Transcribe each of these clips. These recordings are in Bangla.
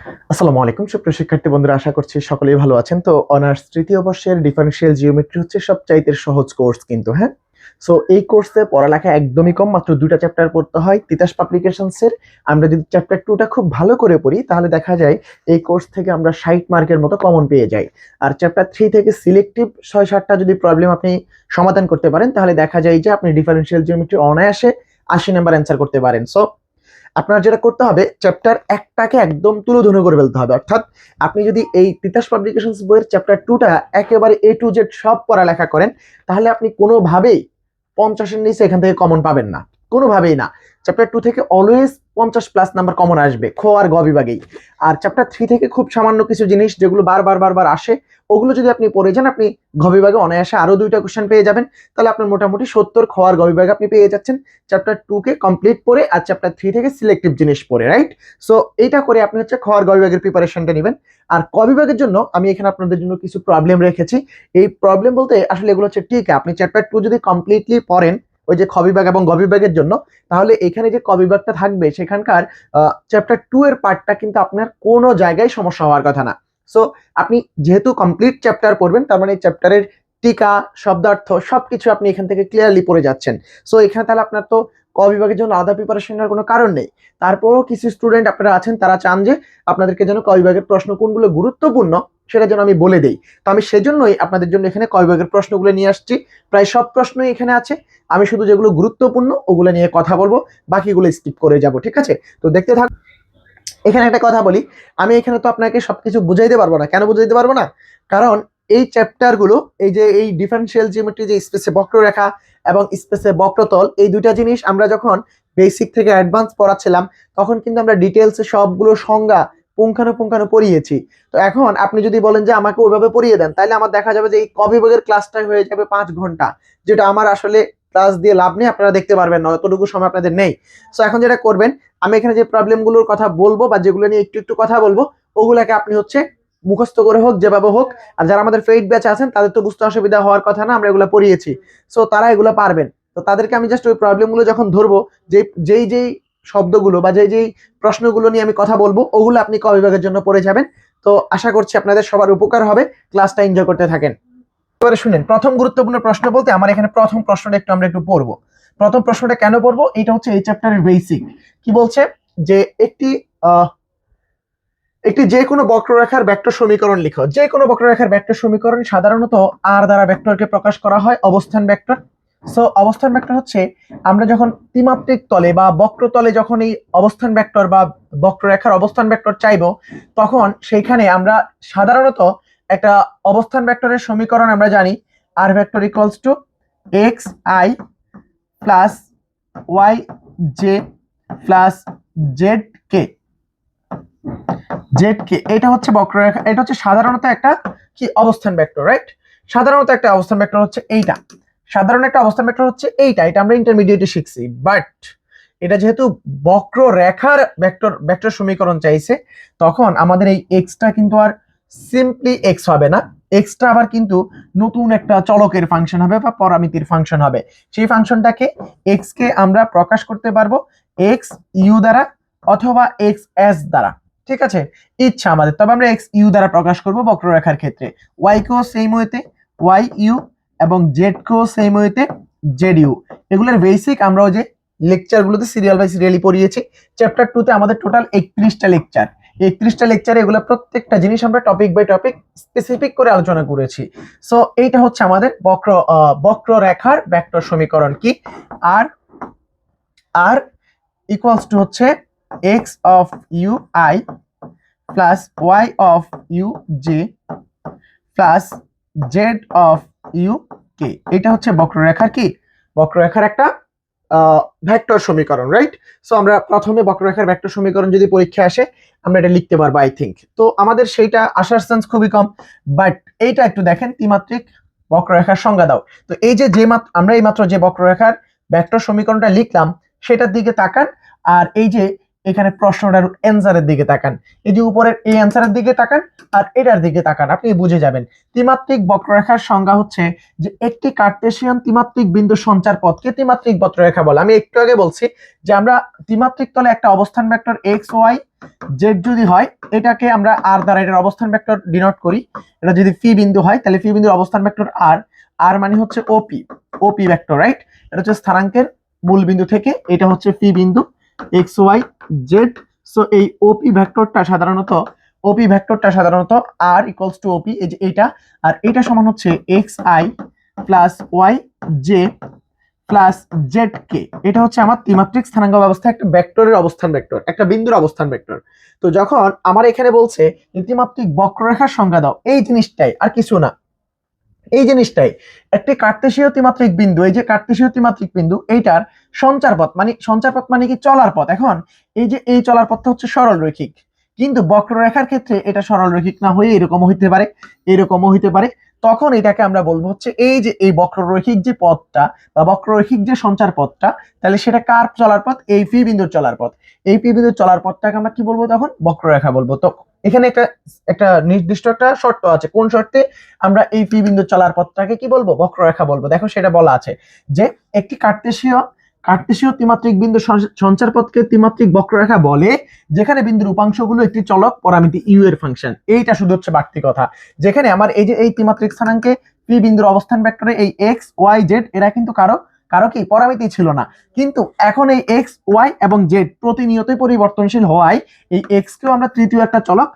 আসসালামু আলাইকুম সুপ্রিয় শিক্ষার্থী বন্ধুরা, আশা করছি সকলেই ভালো আছেন। তো অনার্স তৃতীয় বর্ষের ডিফারেনশিয়াল জিওমেট্রি হচ্ছে সবচাইতে সহজ কোর্স কিন্তু, হ্যাঁ। সো এই কোর্সে পড়ালেখা একদমই কম, মাত্র দুইটা চ্যাপ্টার পড়তে হয় তিতাস পাবলিকেশনস এর। আমরা যদি চ্যাপ্টার 2টা খুব ভালো করে পড়ি তাহলে দেখা যায় এই কোর্স থেকে আমরা 60 মার্কের মতো কমন পেয়ে যাই। আর চ্যাপ্টার 3 থেকে সিলেক্টিভ 6-7টা যদি প্রবলেম আপনি সমাধান করতে পারেন তাহলে দেখা যায় যে আপনি ডিফারেনশিয়াল জিওমেট্রি অনায়াসে 80 নাম্বার অ্যান্সার করতে পারেন। সো আপনার যেটা করতে হবে, চ্যাপ্টার একটাকে একদম তুলোধুনো করে ফেলতে হবে। অর্থাৎ আপনি যদি এই তিতাস পাবলিকেশনস বইয়ের চ্যাপ্টার 2টা একেবারে A to Z সব পড়ালেখা করেন তাহলে আপনি কোনোভাবেই 50-এর নিচে এখান থেকে কমন পাবেন না, কোনোভাবেই না। চ্যাপ্টার 2 থেকে অলওয়েজ 50+ নাম্বার কমন আসবে খ আর গ বিভাগেই। আর চ্যাপ্টার 3 থেকে খুব সামান্য কিছু জিনিস যেগুলো বারবার বারবার আসে, ওগুলো যদি আপনি পড়ে যান আপনি ঘ বিভাগে অনায়াসে আরো 2টা কোশ্চেন পেয়ে যাবেন। তাহলে আপনার মোটামুটি 70 খ আর গ বিভাগে আপনি পেয়ে যাচ্ছেন চ্যাপ্টার 2 কে কমপ্লিট পড়ে আর চ্যাপ্টার 3 থেকে সিলেক্টিভ জিনিস পড়ে, রাইট? সো এইটা করে আপনি হচ্ছে খ আর গ বিভাগের প্রিপারেশনটা নেবেন। আর ক বিভাগের জন্য আমি এখানে আপনাদের জন্য কিছু প্রবলেম রেখেছি। এই প্রবলেম বলতে আসলে এগুলো হচ্ছে ঠিক আপনি চ্যাপ্টার 2 যদি কমপ্লিটলি পড়েন ওই যে খ বিভাগ এবং গ বিভাগের জন্য, তাহলে এখানে যে ক বিভাগটা থাকবে সেখানকার চ্যাপ্টার 2 এর পার্টটা কিন্তু আপনার কোনো জায়গায় সমস্যা হওয়ার কথা না। সো আপনি যেহেতু কমপ্লিট চ্যাপ্টার পড়বেন তার মানে চ্যাপ্টারের টিকা শব্দার্থ সবকিছু আপনি এখান থেকে ক্লিয়ারলি পড়ে যাচ্ছেন। সো এখানে তাহলে আপনার তো ক বিভাগের জন্য আলাদা প্রিপারেশন নেওয়ার কোনো কারণ নেই। তারপরও কিছু স্টুডেন্ট আপনারা আছেন তারা চান যে আপনাদেরকে যেন ক বিভাগের প্রশ্ন কোনগুলো গুরুত্বপূর্ণ সেটা যেন আমি বলে দেই। তো আমি সেজন্যই আপনাদের জন্য এখানে ক বিভাগের প্রশ্নগুলো নিয়ে আসছি। প্রায় সব প্রশ্নই এখানে আছে, আমি শুধু যেগুলো গুরুত্বপূর্ণ ওগুলো নিয়ে কথা বলবো, বাকিগুলো স্কিপ করে যাব, ঠিক আছে? তো দেখতে থাক। এখানে একটা কথা বলি, আমি এখানে তো আপনাকে সবকিছু বুঝাইতে পারবো না। কেন বুঝাইতে পারবো না? কারণ এই চ্যাপ্টারগুলো, এই যে এই ডিফারেনশিয়াল জিওমেট্রি, যে স্পেসে বক্ররেখা এবং স্পেসে বক্রতল, এই দুইটা জিনিস আমরা যখন বেসিক থেকে অ্যাডভান্স পড়াচ্ছিলাম তখন কিন্তু আমরা ডিটেলসে সবগুলো সংজ্ঞা পুঙ্খানুপুঙ্খানু পড়িয়েছি। তো এখন আপনি যদি বলেন যে আমাকে ওইভাবে পড়িয়ে দেন তাহলে আমার দেখা যাবে যে এই ক বিভাগের ক্লাসটা হয়ে যাবে 5 ঘন্টা, যেটা আমার আসলে ক্লাস দিয়ে লাভ নেই, আপনারা দেখতে পারবেন না, অতটুকু সময় আপনাদের নেই। সো এখন যেটা করবেন, আমি এখানে যে প্রবলেমগুলোর কথা বলবো বা যেগুলো নিয়ে একটু একটু কথা বলবো ওগুলাকে আপনি হচ্ছে মুখস্থ করে হোক যেভাবে হোক, আর যারা আমাদের পেইড ব্যাচ আছেন তাদের তো বুঝতে অসুবিধা হওয়ার কথা না, আমরা এগুলো পড়িয়েছি। সো তারা এগুলো পারবেন। তো তাদেরকে আমি জাস্ট ওই প্রবলেমগুলো যখন ধরবো, যেই যেই শব্দগুলো বা যেই যেই প্রশ্নগুলো নিয়ে আমি কথা বলবো ওগুলো আপনি ক বিভাগের জন্য পড়ে যাবেন। তো আশা করছি আপনাদের সবার উপকার হবে, ক্লাসটা এনজয় করতে থাকেন। এবারে শুনেন, প্রথম গুরুত্বপূর্ণ প্রশ্ন বলতে আমার এখানে প্রথম প্রশ্নটা আমরা একটু পড়বো। প্রথম প্রশ্নটা কেন পড়বো, এটা হচ্ছে এই চ্যাপ্টারের বেসিক। কি বলছে যে একটি একটি যে কোনো বক্ররেখার ভেক্টর সমীকরণ লিখো। যে কোনো বক্ররেখার ভেক্টর সমীকরণ সাধারণত আর দ্বারা ভেক্টরকে প্রকাশ করা হয়, অবস্থান ভেক্টর। সো অবস্থান ভেক্টর হচ্ছে আমরা যখন ত্রিমাত্রিক তলে বা বক্রতলে যখন এই অবস্থান ভেক্টর বা বক্ররেখার অবস্থান ভেক্টর চাইবো তখন সেইখানে আমরা সাধারণত একটা অবস্থান ভেক্টরের সমীকরণ আমরা জানি, আর vector equals to X I plus Y J plus Z K. Z K এটা হচ্ছে বক্ররেখা, এটা হচ্ছে সাধারণত একটা কি অবস্থান ভেক্টর, রাইট? সাধারণত একটা অবস্থান ভেক্টর হচ্ছে এইটা, সাধারণ একটা অবস্থান ভেক্টর হচ্ছে এইটা, এটা আমরা ইন্টারমিডিয়েটে শিখছি। বাট এটা যেহেতু বক্ররেখার ভেক্টর ভেক্টর সমীকরণ চাইছে তখন আমাদের এই এক্সটা কিন্তু আর সিম্পলি এক্স হবে না, এক্সটা আবার কিন্তু নতুন একটা চলকের ফাংশন হবে বা পরামিতির ফাংশন হবে। সেই ফাংশনটাকে এক্স কে আমরা প্রকাশ করতে পারবো এক্স ইউ দ্বারা অথবা এক্স এস দ্বারা, ঠিক আছে? ইচ্ছা আমাদের, তবে আমরা এক্স ইউ দ্বারা প্রকাশ করব বক্ররেখার ক্ষেত্রে। ওয়াই কেও সেম ওয়েতে ওয়াই ইউ এবং জেড কেও সেম ওয়েতে জেড ইউ। এগুলোর বেসিক আমরা ওই যে লেকচারগুলোতে সিরিয়াল বাই সিরিয়ালি পড়িয়েছি। চ্যাপ্টার 2 তে আমাদের টোটাল 31টা লেকচার, 31টা লেকচারে এগুলো প্রত্যেকটা জিনিস আমরা টপিক বাই টপিক স্পেসিফিক করে আলোচনা করেছি। সো এইটা হচ্ছে আমাদের বক্ররেখার ভেক্টর সমীকরণ কি, আর আর ইকুয়ালস টু হচ্ছে X of U I plus Y of U J plus Z of U K. এটা হচ্ছে বক্ররেখার কি, বক্ররেখার একটা ভেক্টর সমীকরণ, রাইট? সো আমরা প্রথমে বক্ররেখার ভেক্টর সমীকরণ যদি পরীক্ষা আসে আমরা এটা লিখতে পারবো আই থিঙ্ক। তো আমাদের সেইটা আসার চান্স খুবই কম। বাট এইটা একটু দেখেন, ত্রিমাত্রিক বক্ররেখার সংজ্ঞা দাও। তো এই যে আমরা এই মাত্র যে বক্ররেখার ভেক্টর সমীকরণটা লিখলাম সেটার দিকে তাকান, আর এই যে এখানে প্রশ্নটার অ্যান্সারের দিকে তাকান, এই যে উপরের এই অ্যান্সারের দিকে তাকান আর এটার দিকে তাকান, আপনি বুঝে যাবেন। ত্রিমাত্রিক বক্ররেখার সংজ্ঞা হচ্ছে যে একটি কার্টেসিয়ান ত্রিমাত্রিক বিন্দু সঞ্চার পথকে ত্রিমাত্রিক বক্ররেখা বলে। আমি একটু আগে বলছি যে আমরা ত্রিমাত্রিক তলে একটা অবস্থান ভেক্টর এক্স ওয়াই জেড যদি হয়, এটাকে আমরা আর দ্বারা এটার অবস্থান ভেক্টর ডিনোট করি। এটা যদি ফি বিন্দু হয় তাহলে ফি বিন্দুর অবস্থান ভেক্টর আর, আর মানে হচ্ছে ওপি, ওপি ভেক্টর, রাইট? এটা হচ্ছে স্থানাঙ্কের মূল বিন্দু থেকে, এটা হচ্ছে ফি বিন্দু এক্স ওয়াই জেড। সো এই ওপি ভেক্টরটা সাধারণত আর ইকুয়ালস টু ওপি, এই যে এইটা, আর এটা সমান হচ্ছে X I plus Y J plus Z K. এটা হচ্ছে আমার ত্রিমাত্রিক স্থানাঙ্ক ব্যবস্থা, একটা ভেক্টরের অবস্থান ভেক্টর, একটা বিন্দুর অবস্থান ভেক্টর। তো যখন আমার এখানে বলছে ত্রিমাত্রিক বক্ররেখার সংজ্ঞা দাও, এই জিনিসটাই, আর কিছু না, এই জিনিসটাই একটি কার্তেশীয় ত্রিমাত্রিক বিন্দু, এই যে কার্তেশীয় ত্রিমাত্রিক বিন্দু, এইটার সঞ্চারপথ মানে কি চলার পথ। এখন এই যে এই চলার পথটা হচ্ছে সরল রৈখিক, কিন্তু বক্ররেখার ক্ষেত্রে এটা সরল রৈখিক না হয়ে এরকমও হইতে পারে, এরকমও হইতে পারে। তখন এটাকে আমরা বলবো হচ্ছে এই যে এই বক্ররৈখিক যে পথটা বা বক্ররৈখিক যে সঞ্চার পথটা, তাহলে সেটা কার চলার পথ? এই পি বিন্দুর চলার পথ। এই পি বিন্দুর চলার পথটাকে আমরা কি বলবো? তখন বক্ররেখা বলবো। তো এখানে একটা একটা নির্দিষ্ট একটা শর্ত আছে, কোন শর্তে আমরা এই পি বিন্দুর চলার পথটাকে কি বলবো? বক্ররেখা বলবো। দেখো সেটা বলা আছে যে একটি কার্তেশীয় ত্রিমাত্রিক বিন্দু সঞ্চার পথকে ত্রিমাত্রিক বক্ররেখা বলে যেখানে বিন্দুর উপাংশগুলো একটি চলক পরামিতি ইউ এর ফাংশন। এইটা শুধু হচ্ছে বাড়তি কথা, যেখানে আমার এই যে এই ত্রিমাত্রিক স্থানাঙ্কে পি বিন্দুর অবস্থান ভেক্টরে এই এক্স ওয়াই জেড এরা কিন্তু কারো কি পরামিতি ছিল না, কিন্তু এখন এই এক্স ওয়াই এবং জেড প্রতিনিয়তই পরিবর্তনশীল হওয়ায় এই এক্স কেও আমরা তৃতীয় একটা চলক,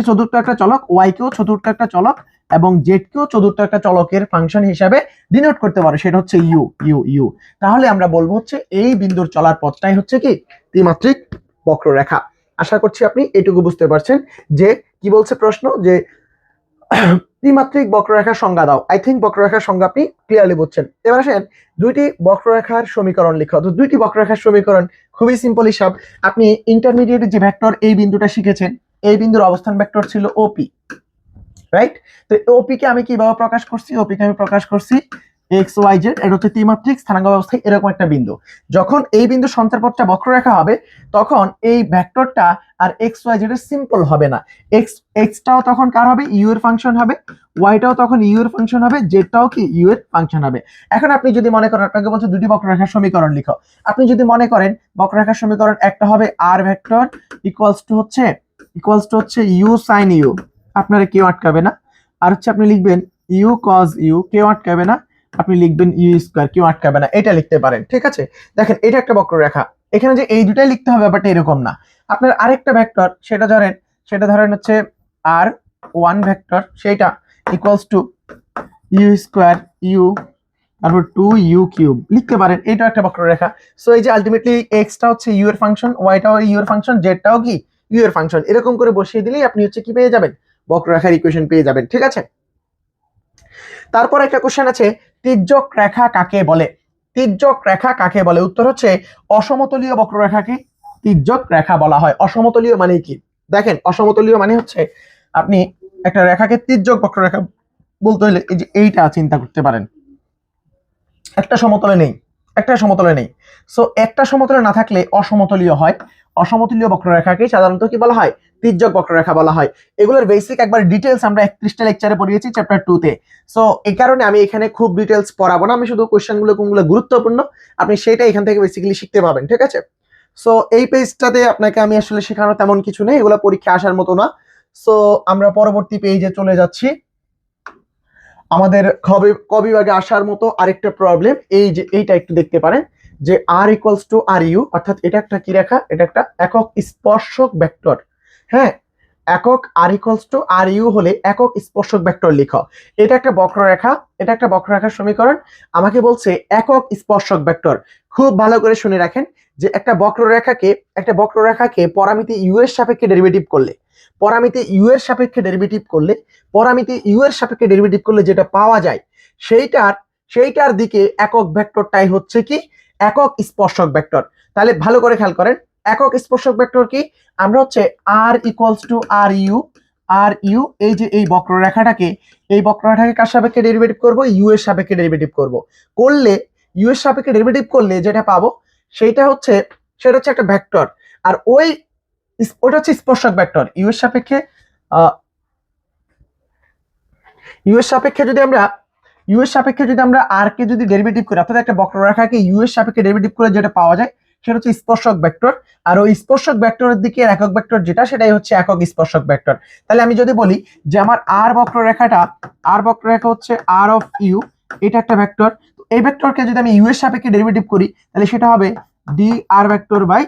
চতুর্থ একটা চলক, ওয়াই কেও চতুর্থ একটা চলক এবং জেড কেও চতুর্থ একটা চলকের ফাংশন হিসাবে ডিনোট করতে পারো, সেটা হচ্ছে ইউ ইউ ইউ। তাহলে আমরা বলবো হচ্ছে এই বিন্দুর চলার পথটাই হচ্ছে কি? ত্রিমাত্রিক বক্ররেখা। আশা করছি আপনি এটুকু বুঝতে পারছেন যে কি বলছে প্রশ্ন, যে ত্রিমাত্রিক বক্ররেখার সংজ্ঞা দাও। আই থিঙ্ক বক্ররেখার সংজ্ঞা আপনি ক্লিয়ারলি বুঝছেন। এবার আসেন দুইটি বক্ররেখার সমীকরণ লিখো। তো দুইটি বক্ররেখার সমীকরণ খুবই সিম্পল হিসাব। আপনি ইন্টারমিডিয়েট যে ভেক্টর এই বিন্দুটা শিখেছেন, এই বিন্দুর অবস্থান ভেক্টর ছিল ওপি, রাইট? তো ওপি কে আমি কিভাবে প্রকাশ করছি? ওপি কে আমি প্রকাশ করছি এক্স ওয়াই জেড, এটা হচ্ছে ত্রিমাত্রিক স্থানাঙ্ক ব্যবস্থায় এরকম একটা বিন্দু। যখন এই বিন্দু সঞ্চারপথটা বক্ররেখা হবে তখন এই ভেক্টরটা আর এক্স ওয়াই জেড এর সিম্পল হবে না। এক্সটাও তখন কার হবে? ইউ এর ফাংশন হবে, ওয়াইটাও তখন ইউ এর ফাংশন হবে, জেডটাও কি ইউ এর ফাংশন হবে। এখন আপনি যদি মনে করেন, আপনাকে বলছে দুটি বক্ররেখার সমীকরণ লিখো, আপনি যদি মনে করেন বক্ররেখার সমীকরণ একটা হবে আর ভেক্টর ইকুয়ালস টু হচ্ছে ইউ সাইন ইউ, আপনারা কেউ আটকাবে না। আর হচ্ছে আপনি লিখবেন ইউ কজ ইউ, কেউ আটকাবে না। আপনি লিখবেন ইউ স্কয়ার, কেউ আটকাবে না। এটা লিখতে পারেন, ঠিক আছে? দেখেন এটা একটা বক্ররেখা, এখানে যে এই দুটাই লিখতে হবে ব্যাপারটা এরকম না। আপনার আরেকটা ভেক্টর সেটা ধরেন হচ্ছে আর ওয়ান ভেক্টর, সেটা equals to u square u তারপর 2u কিউব লিখতে পারেন, এটা একটা বক্ররেখা। সো এই যে আলটিমেটলি এক্সটা হচ্ছে ইউ এর ফাংশন, ওয়াইটাও ইউ এর ফাংশন, জেডটাও কি ইউ এর ফাংশন। এরকম করে বসিয়ে দিলেই আপনি হচ্ছে কি পেয়ে যাবেন? বক্ররেখার ইকুয়েশন পেয়ে যাবেন, ঠিক আছে? তারপর একটা কোশ্চেন আছে, তির্যক রেখা কাকে বলে? তির্যক রেখা কাকে বলে? উত্তর হচ্ছে অসমতলীয় বক্ররেখাকে তির্যক রেখা বলা হয়। অসমতলীয় মানে কি? দেখেন অসমতলীয় মানে হচ্ছে আপনি একটা রেখাকে তির্যক বক্ররেখা বলতে হলে এই যে এইটা চিন্তা করতে পারেন, একটা সমতলে নেই। সো একটা সমতলে না থাকলে অসমতলীয় হয়। অসমতলীয় বক্ররেখাকে সাধারণত কি বলা হয়? তির্যক বক্ররেখা বলা হয়। এগুলোর বেসিক একবার ডিটেলস আমরা 31টা লেকচারে পড়িয়েছি চ্যাপ্টার 2 তে। সো এই কারণে আমি এখানে খুব ডিটেলস পড়াবো না, আমি শুধু কোশ্চেনগুলো কোনগুলো গুরুত্বপূর্ণ আপনি সেটা এখান থেকে বেসিক্যালি শিখতে পাবেন, ঠিক আছে? সো এই পেজটাতে আপনাকে আমি আসলে শেখানো তেমন কিছু নেই, এগুলো পরীক্ষা আসার মতো না। সো আমরা পরবর্তী পেজে চলে যাচ্ছি। আমাদের কবিভাগে আসার মতো আরেকটা প্রবলেম, এই যে এইটা একটু দেখতে পারেন যে আর ইকুয়ালস টু আর ইউ, অর্থাৎ এটা একটা কি রেখা? এটা একটা একক স্পর্শক ভেক্টর। হ্যাঁ, একক আর ইকুয়ালস টু আর ইউ হলে একক স্পর্শক ভেক্টর লিখো। এটা একটা বক্ররেখার সমীকরণ। আমাকে বলছে একক স্পর্শক ভেক্টর। খুব ভালো করে শুনে রাখেন যে একটা বক্ররেখাকে পরামিতি ইউ এর সাপেক্ষে ডেরিভেটিভ করলে, পরামিতি ইউ এর সাপেক্ষে ডেরিভেটিভ করলে যেটা পাওয়া যায় সেইটার দিকে একক ভেক্টরটাই হচ্ছে কি? একক স্পর্শক ভেক্টর। তাহলে ভালো করে খেয়াল করেন, একক স্পর্শক ভেক্টর কি? আমরা হচ্ছে আর ইকুয়ালস টু আর ইউ, এই যে এই বক্ররেখাটাকে কার সাপেক্ষে ডেরিভেটিভ করব? ইউ এর সাপেক্ষে ডেরিভেটিভ করব। ইউ এর সাপেক্ষে ডেরিভেটিভ করলে যেটা পাবো সেটা হচ্ছে একটা ভেক্টর। আর ওটা হচ্ছে স্পর্শক ভেক্টর। ইউ এর সাপেক্ষে যদি আমরা আর কে যদি ডেরিভেটিভ করি, অর্থাৎ একটা বক্ররেখাকে ইউ এর সাপেক্ষে ডেরিভেটিভ করে যেটা পাওয়া যায় সেটা হচ্ছে স্পর্শক ভেক্টর। আর ওই স্পর্শক ভেক্টরের দিকে একক ভেক্টর যেটা, সেটাই হচ্ছে একক স্পর্শক ভেক্টর। তাহলে আমি যদি বলি যে আমার আর বক্ররেখা হচ্ছে আর অফ ইউ, এটা একটা ভেক্টর। এই ভেক্টরকে যদি আমি ইউ এর সাপেক্ষে ডেরিভেটিভ করি তাহলে সেটা হবে d r vector by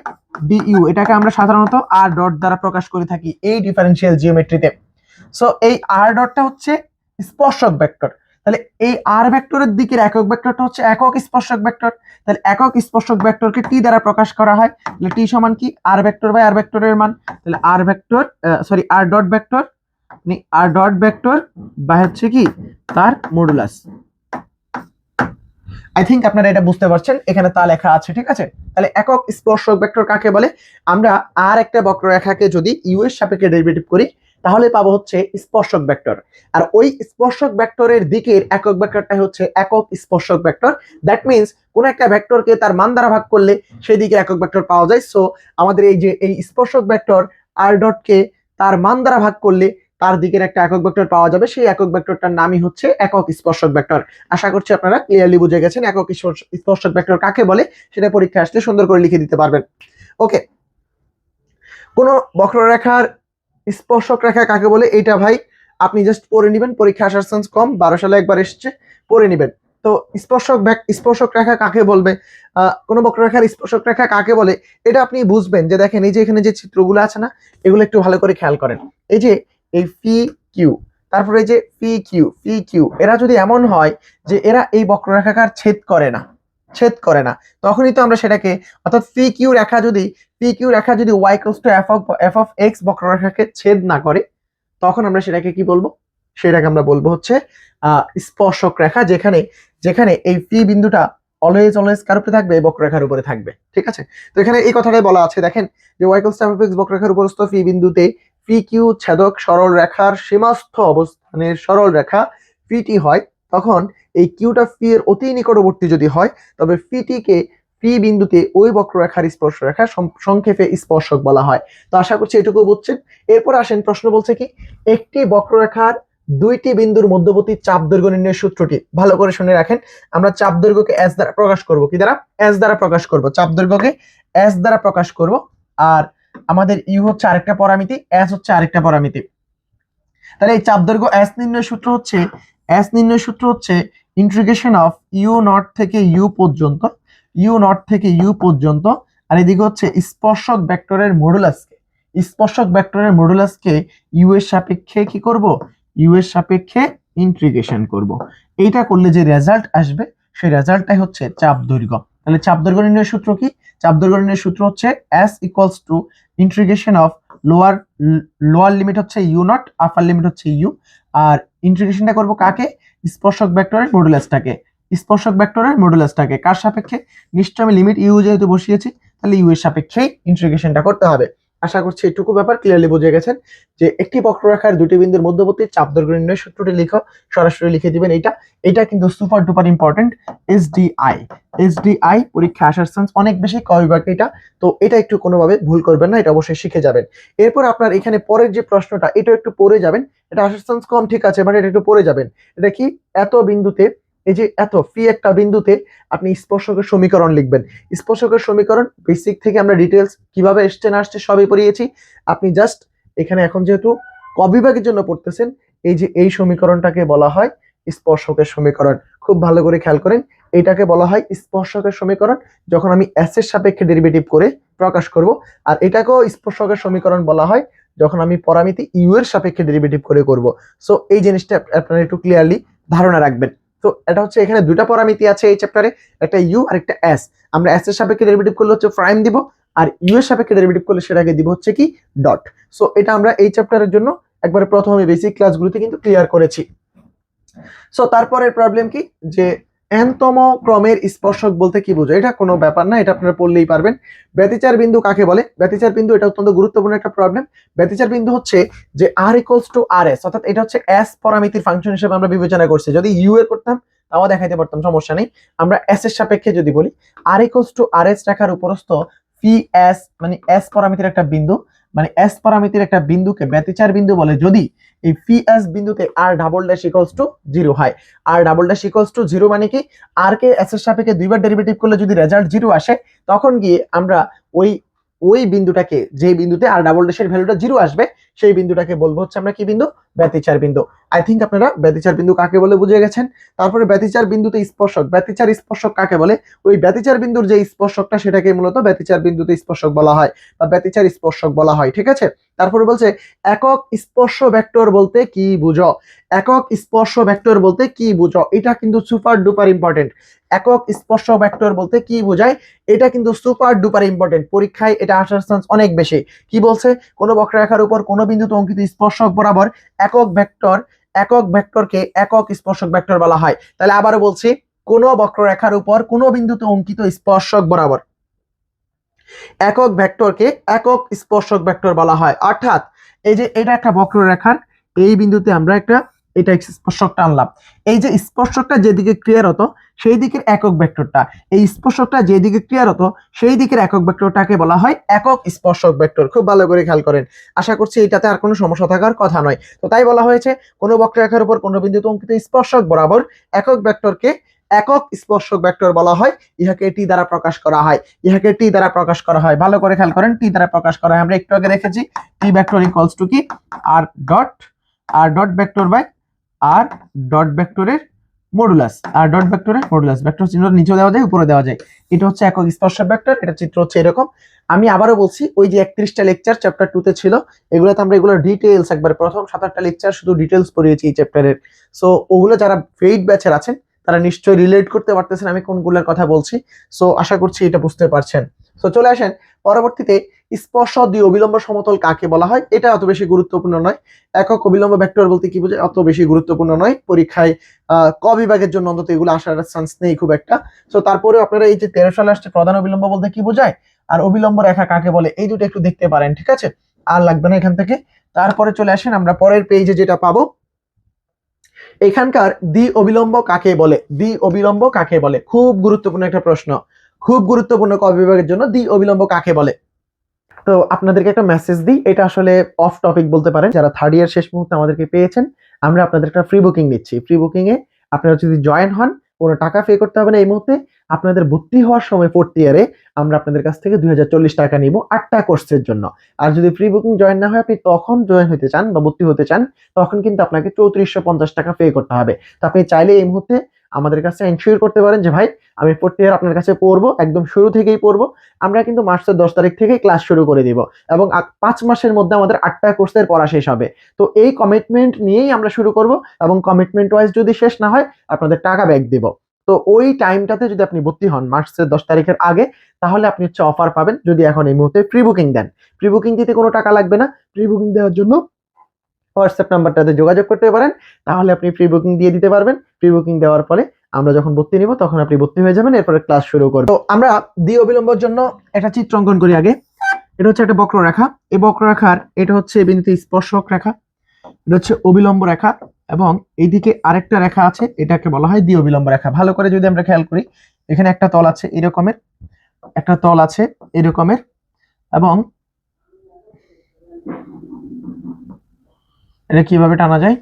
d u. এটাকে আমরা সাধারণত আর ডট দ্বারা প্রকাশ করে থাকি এই ডিফারেনশিয়াল জিওমেট্রিতে। সো এই আর ডটটা হচ্ছে স্পর্শক ভেক্টর। তাহলে এই আর ভেক্টরের দিকের একক ভেক্টরটা হচ্ছে একক স্পর্শক ভেক্টর। তাহলে একক স্পর্শক ভেক্টরকে টি দ্বারা প্রকাশ করা হয়। তাহলে টি সমান কি আর ভেক্টর বাই আর ভেক্টরের মান। তাহলে আর ডট ভেক্টর বা হচ্ছে কি তার মডুলাস। আই থিঙ্ক আপনারা এটা বুঝতে পারছেন, এখানে তা লেখা আছে, ঠিক আছে। তাহলে একক স্পর্শক ভেক্টর কাকে বলে? আমরা আর একটা বক্ররেখাকে যদি ইউ এর সাপেক্ষে ডেরিভেটিভ করি তাহলে পাবো হচ্ছে স্পর্শক ভেক্টর। আর ওই স্পর্শক ভেক্টরের দিকের একক ভেক্টরটা হচ্ছে একক স্পর্শক ভেক্টর। দ্যাট মিন্স কোন একটা ভেক্টরকে তার মান দ্বারা ভাগ করলে সেই দিকের একক ভেক্টর পাওয়া যায়। সো আমাদের এই স্পর্শক ভেক্টর আর ডট কে তার মান দ্বারা ভাগ করলে তার দিকের একটা একক ভেক্টর পাওয়া যাবে। সেই একক ভেক্টরটার নামই হচ্ছে একক স্পর্শক ভেক্টর। আশা করছি আপনারা ক্লিয়ারলি বুঝে গেছেন একক স্পর্শক ভেক্টর কাকে বলে, সেটা পরীক্ষা আসলে সুন্দর করে লিখে দিতে পারবেন। ওকে, কোন বক্ররেখার স্পর্শক রেখা কাকে বলে এটা ভাই আপনি জাস্ট পড়ে নেবেন, পরীক্ষা আসার চান্স কম, 12 সালে একবার এসেছে, পড়ে নেবেন। তো স্পর্শক রেখা কাকে বলবে, কোন বক্ররেখার স্পর্শক রেখা কাকে বলে এটা আপনি বুঝবেন যে দেখেন এই যে এখানে যে চিত্রগুলো আছে না, এগুলো একটু ভালো করে খেয়াল করেন। এই যে এই ফি কিউ, তারপরে এই যে ফি কিউ, এরা যদি এমন হয় যে এরা এই বক্ররেখাকার ছেদ করে না, তখনই তো আমরা সেটাকে, অর্থাৎ পি কিউ রেখা যদি y equals to F of X বক্ররেখাকে ছেদ না করে, তখন আমরা সেটাকে কি বলবো? সেটাকে আমরা বলবো হচ্ছে স্পর্শক রেখা, যেখানে এই পি বিন্দুটা অলওয়েজ কার উপরে থাকবে? বক্ররেখার উপরে থাকবে, ঠিক আছে। তো এখানে এই কথাটাই বলা আছে, দেখেন যে y equals to F of x বক্ররেখার উপরস্থ পি বিন্দুতে পি কিউ ছেদক সরল রেখার সীমাস্থ অবস্থানের সরল রেখা পিটি হয়, তখন এই কিউটা পি এর অতি নিকটবর্তী যদি হয় তবে পিটিকে পি বিন্দুতে ওই বক্ররেখার স্পর্শরেখা, সংক্ষেপে স্পর্শক বলা হয়। তো আশা করছি এটুকু বুঝছেন। এরপর আসেন, প্রশ্ন বলছে কি একটি বক্ররেখার দুইটি বিন্দুর মধ্যবর্তী চাপ দৈর্ঘ্য নির্ণয়ের সূত্রটি। ভালো করে শুনে রাখেন, আমরা চাপ দৈর্ঘ্যকে এস দ্বারা প্রকাশ করব। কি দ্বারা? এস দ্বারা প্রকাশ করব। চাপ দৈর্ঘ্যকে এস দ্বারা প্রকাশ করব। আর আমাদের ইউ হচ্ছে আরেকটা পরামিতি, এস হচ্ছে আরেকটা পরামিতি। তাহলে এই চাপ দৈর্ঘ্য এস নির্ণয়ের সূত্র হচ্ছে ইন্টিগ্রেশন অফ ইউ নট থেকে ইউ পর্যন্ত, আর এদিকে হচ্ছে স্পর্শক ভেক্টরের মডুলাসকে ইউ এর সাপেক্ষে কি করব? ইউ এর সাপেক্ষে ইন্টিগ্রেশন করব। এইটা করলে যে রেজাল্ট আসবে সেই রেজাল্টটাই হচ্ছে চাপ দৈর্ঘ্য। তাহলে চাপ দৈর্ঘ্য নির্ণয়ের সূত্র কি? চাপ দৈর্ঘ্য নির্ণয়ের সূত্র হচ্ছে S equals to integration of lower limit হচ্ছে ইউ নট, আপার লিমিট হচ্ছে ইউ, আর ইন্টিগ্রেশনটা করব কাকে? স্পর্শক ভেক্টরের মডুলাসটাকে। কার সাপেক্ষে? নিশ্চয় আমি লিমিট ইউ যেহেতু বসিয়েছি তাহলে ইউ এর সাপেক্ষেই ইন্টিগ্রেশনটা করতে হবে। আশা করছি এটুকু ব্যাপার ক্লিয়ারলি বুঝে গেছেন যে একটি বক্ররেখার দুটি বিন্দুর মধ্যবর্তী চাপ দৈর্ঘ্য নির্ণয়ের সূত্রটি লিখো, সরাসরি লিখে দিবেন। এটা কিন্তু সুপার ডুপার ইম্পর্টেন্ট। এসডিআই পরীক্ষা আসার চান্স অনেক বেশি, ক বিভাগ এটা। তো এটা একটু কোনোভাবে ভুল করবেন না, এটা অবশ্যই শিখে যাবেন। এরপর আপনার এখানে পরের যে প্রশ্নটা, এটা একটু পড়ে যাবেন, এটা আসার চান্স কম, ঠিক আছে, বাট এটা একটু পড়ে যাবেন। এটা কি? এত বিন্দুতে, এই যে এত ফি একটা বিন্দুতে আপনি স্পর্শকের সমীকরণ লিখবেন। স্পর্শকের সমীকরণ বেসিক থেকে আমরা ডিটেলস কিভাবে এসছে না আসছে সবই পড়িয়েছি। আপনি জাস্ট এখানে এখন যেহেতু ক বিভাগের জন্য পড়তেছেন, এই যে এই সমীকরণটাকে বলা হয় স্পর্শকের সমীকরণ। খুব ভালো করে খেয়াল করেন, এটাকে বলা হয় স্পর্শকের সমীকরণ যখন আমি এস এর সাপেক্ষে ডেরিভেটিভ করে প্রকাশ করব। আর এটাকেও স্পর্শকের সমীকরণ বলা হয় যখন আমি পরামিতি ইউ এর সাপেক্ষে ডেরিভেটিভ করে করব। সো এই জিনিসটা আপনারা একটু ক্লিয়ারলি ধারণা রাখবেন। তো এটা হচ্ছে এখানে দুটা পরামিতি আছে এই চ্যাপ্টারে, একটা ইউ আর একটা এস। আমরা এস এর সাপেক্ষে ডেরিভেটিভ করলে হচ্ছে প্রাইম দিব, আর ইউ এর সাপেক্ষে ডেরিভেটিভ করলে সেটাকে দিব হচ্ছে কি ডট। সো এটা আমরা এই চ্যাপ্টারের জন্য একবারে প্রথমে বেসিক ক্লাসগুলোতে কিন্তু ক্লিয়ার করেছি। সো তারপরের প্রবলেম কি, যে এনতম ক্রমের স্পর্শক বলতে কি বোঝায়? এটা কোনো ব্যাপার না, এটা আপনারা পড়লেই পারবেন। ব্যতিচার বিন্দু কাকে বলে? ব্যতিচার বিন্দু, এটা অত্যন্ত গুরুত্বপূর্ণ একটা প্রবলেম। ব্যতিচার বিন্দু হচ্ছে যে আর ইকুয়ালস টু আর এস, অর্থাৎ এটা হচ্ছে এস পরামিতির ফাংশন হিসেবে আমরা বিবেচনা করছি। যদি ইউ এর করতাম তাও দেখাইতে পারতাম, সমস্যা নেই। আমরা এস এর সাপেক্ষে যদি বলি আর ইকুয়ালস টু আর এস রেখার উপরস্থ ফি এস মানে এস পরামিতির একটা বিন্দু, মানে এস পরামিতির একটা বিন্দুকে ব্যতিচার বিন্দু বলে যদি এই ফি এস বিন্দুতে আর ডাবল ড্যাশ ইকুয়ালস টু 0 হয়। আর ডাবল ড্যাশ ইকুয়ালস টু 0 মানে কি, আর কে এস এর সাপেক্ষে দুইবার ডেরিভেটিভ করলে যদি রেজাল্ট 0 আসে, তখন গিয়ে আমরা ওই ওই বিন্দুটাকে, যে বিন্দুতে আর ডাবল ড্যাশের ভ্যালুটা 0 আসবে, সেই বিন্দুটাকে বলবো হচ্ছে আমরা কি বিন্দু, ব্যতিচার বিন্দু। আই থিঙ্ক আপনারা ব্যতিচার বিন্দু কাকে বলে বুঝে গেছেন। তারপরে ব্যতিচার বিন্দুতে স্পর্শক, ব্যতিচার স্পর্শক কাকে বলে, ওই ব্যতিচার বিন্দুর যে স্পর্শকটা সেটাকে মূলত ব্যতিচার বিন্দুতে স্পর্শক বলা হয় বা ব্যতিচার স্পর্শক বলা হয়, ঠিক আছে। তারপরে বলছে একক স্পর্শ ভেক্টর বলতে কি বুঝো, একক স্পর্শ ভেক্টর বলতে কি বুঝো, এটা কিন্তু সুপার ডুপার ইম্পর্টেন্ট। একক স্পর্শ ভেক্টর বলতে কি বোঝায়, এটা কিন্তু সুপার ডুপার ইম্পর্টেন্ট, পরীক্ষায় এটা আসার চান্স অনেক বেশি। কি বলছে, কোনো বক্ররেখার উপর কোনো বিন্দুতে অঙ্কিত স্পর্শক বরাবর একক ভেক্টর, একক ভেক্টরকে একক স্পর্শক ভেক্টর বলা হয়। তাহলে আবারও বলছি, কোনো বক্ররেখার উপর কোনো বিন্দুতে অঙ্কিত স্পর্শক বরাবর একক ভেক্টরকে একক স্পর্শক ভেক্টর বলা হয়। অর্থাৎ এই যে এটা একটা বক্ররেখার, এই বিন্দুতে আমরা একটা এটা স্পর্শকটা আনলাম, এই যে স্পর্শকটা যেদিকে ক্রিয়ার হতো সেই দিকের একক ভেক্টরটা, এই স্পর্শকটা যেদিকে ক্রিয়ার হতো সেই দিকের একক ভেক্টরটাকে বলা হয় একক স্পর্শক ভেক্টর। খুব ভালো করে খেয়াল করেন, আশা করছি এটাতে আর কোনো সমস্যা থাকার কথা নয়। তো তাই বলা হয়েছে কোনো বক্ররেখার উপর কোনো বিন্দুতে অঙ্কিত স্পর্শক বরাবর একক ভেক্টরকে একক স্পর্শক ভেক্টর বলা হয়, ইহাকে টি দ্বারা প্রকাশ করা হয়, ইহাকে টি দ্বারা প্রকাশ করা হয়। ভালো করে খেয়াল করেন, টি দ্বারা প্রকাশ করা হয়। আমরা একটু আগে দেখেছি টি ভেক্টর ইকুয়ালস টু কি, r dot vector by r dot ভেক্টরের মডুলাস, আর ডট ভেক্টরের মডুলাস, ভেক্টর চিহ্ন নিচে দেওয়া যায় উপরে দেওয়া যায়। এটা হচ্ছে একক স্পর্শক ভেক্টর, এটা চিত্র হচ্ছে এরকম। আমি আবারও বলছি, ওই যে 31টা লেকচার চ্যাপ্টার 2 তে ছিল, এগুলোতে আমরা এগুলো ডিটেইলস একবার প্রথম 7-8টা লেকচার শুধু ডিটেইলস পড়িয়েছি এই চ্যাপ্টারের। সো ওগুলো যারা পেইড ব্যাচের আছেন তারা নিশ্চয়ই রিলেট করতে পারতেছেন আমি কোনগুলোর কথা বলছি। সো আশা করছি এটা বুঝতে পারছেন। সো চলে আসেন পরবর্তীতে, স্পর্শ দ্বি অবিলম্ব সমতল কাকে বলা হয়, এটা অত বেশি গুরুত্বপূর্ণ নয়। একক অবিলম্ব ভেক্টর বলতে কি বোঝায়, অত বেশি গুরুত্বপূর্ণ নয়, পরীক্ষায় ক বিভাগের জন্য অন্তত এগুলো আসার চান্স নেই খুব একটা। সো তারপরে আপনারা এই যে 13 সালে আসছে প্রধান অবিলম্ব বলতে কি বোঝায় আর অবিলম্ব রেখা কাকে বলে, এই দুটো একটু দেখতে পারেন, ঠিক আছে, আর লাগবে না এখান থেকে। তারপরে চলে আসেন আমরা পরের পেজে যেটা পাবো, এখানকার দ্বি অবিলম্ব কাকে বলে, দ্বি অবিলম্ব কাকে বলে, খুব গুরুত্বপূর্ণ একটা প্রশ্ন, খুব গুরুত্বপূর্ণ ক বিভাগের জন্য দ্বি অবিলম্ব কাকে বলে। তো আপনাদেরকে একটা মেসেজ দিই, এটা আসলে অফ টপিক বলতে পারেন, যারা থার্ড ইয়ার শেষ মুহূর্তে আমাদেরকে পেয়েছেন, আমরা আপনাদের একটা ফ্রি বুকিং নিচ্ছি। ফ্রি বুকিং এ আপনারা যদি জয়েন হন, কোনো টাকা পে করতে হবে না এই মুহূর্তে। আপনাদের ভর্তি হওয়ার সময় ফোর্থ ইয়ারে আমরা আপনাদের কাছ থেকে 2040 টাকা নিব 8টা কোর্সের জন্য। আর যদি ফ্রি বুকিং জয়েন না হয়, আপনি তখন জয়েন হতে চান বা ভর্তি হতে চান, তখন কিন্তু আপনাকে 3450 টাকা পে করতে হবে। তো আপনি চাইলে এই মুহূর্তে আমাদের কাছে এনশিওর করতে পারেন যে ভাই আমি ফোর্থ ইয়ার আপনার কাছে পড়বো, একদম শুরু থেকেই পড়বো। আমরা কিন্তু মার্চের 10 তারিখ থেকেই ক্লাস শুরু করে দিব এবং 5 মাসের মধ্যে আমাদের 8টা কোর্সের পড়া শেষ হবে। তো এই কমিটমেন্ট নিয়েই আমরা শুরু করব এবং কমিটমেন্ট ওয়াইজ যদি শেষ না হয় আপনাদের টাকা ব্যাক দিব। তো ওই টাইমটাতে যদি আপনি ভর্তি হন মার্চের 10 তারিখের আগে, তাহলে আপনি হচ্ছে অফার পাবেন যদি এখন এই মুহূর্তে প্রি বুকিং দেন। প্রি বুকিং দিতে কোনো টাকা লাগবে না, প্রি বুকিং দেওয়ার জন্য হোয়াটসঅ্যাপ নাম্বারটাতে যোগাযোগ করতে পারেন, তাহলে আপনি প্রি বুকিং দিয়ে দিতে পারবেন। প্রি বুকিং দেওয়ার ফলে আমরা যখন ভর্তি নিব তখন আপনি ভর্তি হয়ে যাবেন, এরপরে ক্লাস শুরু করব। তো আমরা দ্বি অবিলম্বর জন্য একটা চিত্র অঙ্কন করি আগে। এটা হচ্ছে একটা বক্ররেখা, এই বক্ররেখার এটা হচ্ছে বিন্দুতে স্পর্শক রেখা, এটা হচ্ছে অবিলম্ব রেখা, এবং এইদিকে আরেকটা রেখা আছে, এটাকে বলা হয় দ্বি অবিলম্ব রেখা। ভালো করে যদি আমরা খেয়াল করি, এখানে একটা তল আছে এরকমের, একটা তল আছে এরকমের, এবং এটা কিভাবে টানা যায়,